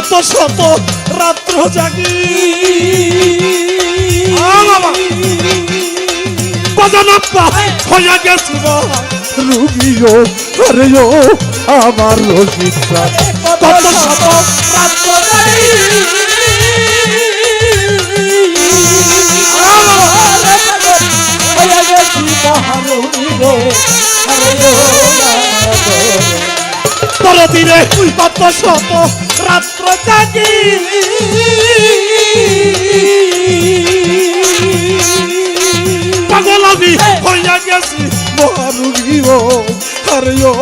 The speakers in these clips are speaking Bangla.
কত শত রাত্র জাগি বাজানাপ্পা হইয়া গেছি রুগীও আরে ও আমার রশিদ কত শত রাত্র জাগি হইয়া গেছি রুগীও তোর তীরে কত শত রাত্র জাগি পাগল আমি হইয়া গেছি মহারুগী ও আরে ও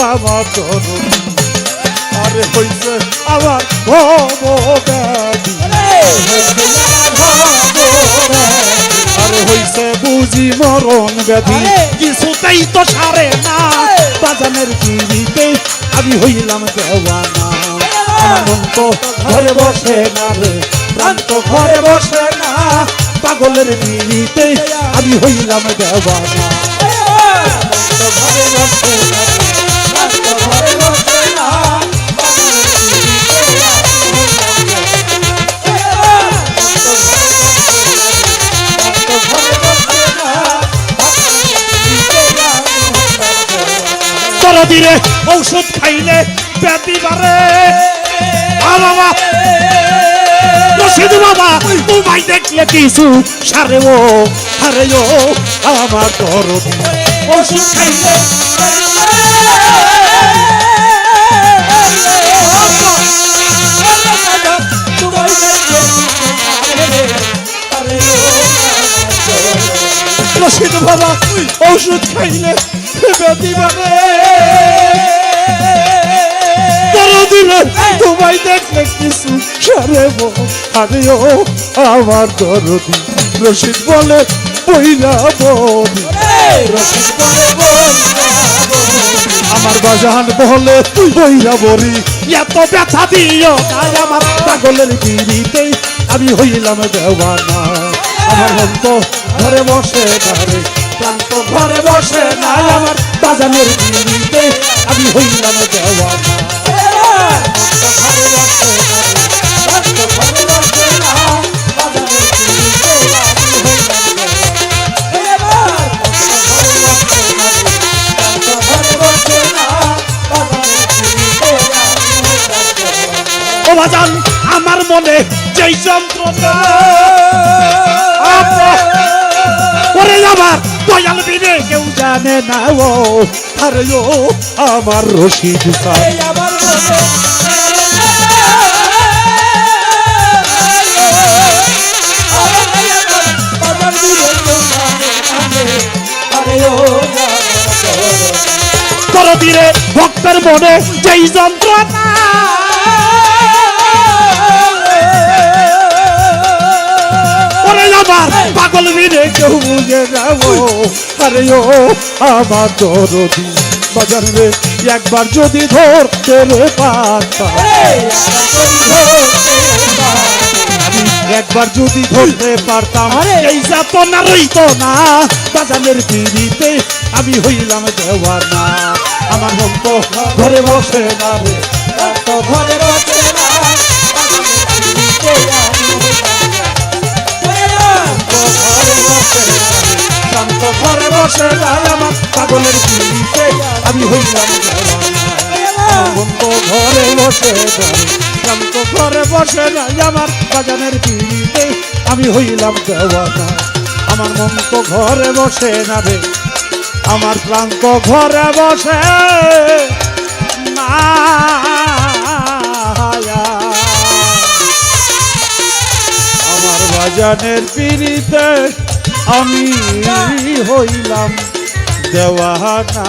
আমার তোর আরে হইছে আমার ভবব্যাধি আরে হইছে বুঝি মরণ ব্যাধি কিছুতেই তো সারে না বাজানের পিড়িতে আমি হইলাম দেওয়ানা আমার মন তো ঘরে বসে না রে প্রাণ তো ঘরে বসে না পাগলের পিড়িতে আমি হইলাম দেওয়ানা ঘরে বসে না ঘরে বসে না দিলে ঔষধ খাইলে ব্যাধি বাড়ে বাবা রশিদ বাবা তোমায় দেখলে কিছু সারে ও আরে ও আমার দরদি ওষুধ খাইলে রশিদ বাবা ওষুধ খাইলে ব্যাধি বাড়ে তোমায় দেখলে কিছু সারে আরে ও আমার দরদি রশিদ বলে বইলা বলি আমার বাজান বলে তুই বইলা বলি এত ব্যথা দিও তাই আমার পাগলের পিড়িতে আমি হইলাম দেওয়ানা আমার মন তো ঘরে বসে না রে প্রাণ তো ঘরে বসে না আমার বাজানের পিড়িতে আমি হইলাম দেওয়ানা ও বাজান আমার মনে যেই যন্ত্রণা ওরে আমার দয়াল বিনে কেউ জানে না ও আরে ও আমার রশিদ আমার তোর তীরে ভক্তের মনে যেই যন্ত্রণা আমার পাগল বিনে কেউ বুঝে যাবো আরে ও আমার দরদি বাজার রে একবার যদি ধরতে রে পারতাম একবার যদি ধরতে পারতাম এই যাতনা রইতো না বাজানের পিড়িতে আমি হইলাম দেওয়ানা আমার মন তো ঘরে বসে না রে তো ঘরে বসে না ঘরে বসে যায় আমার পাগলের পিড়িতে আমি হইলাম ঘরে বসে শান্ত ঘরে বসে যায় আমার বাজানের পিড়িতে আমি হইলাম দেওয়ানা আমার মন তো ঘরে বসে না রে আমার প্রাণ তো ঘরে বসে না আমার বাজানের পিড়িতে আমি হইলাম দেওয়ানা।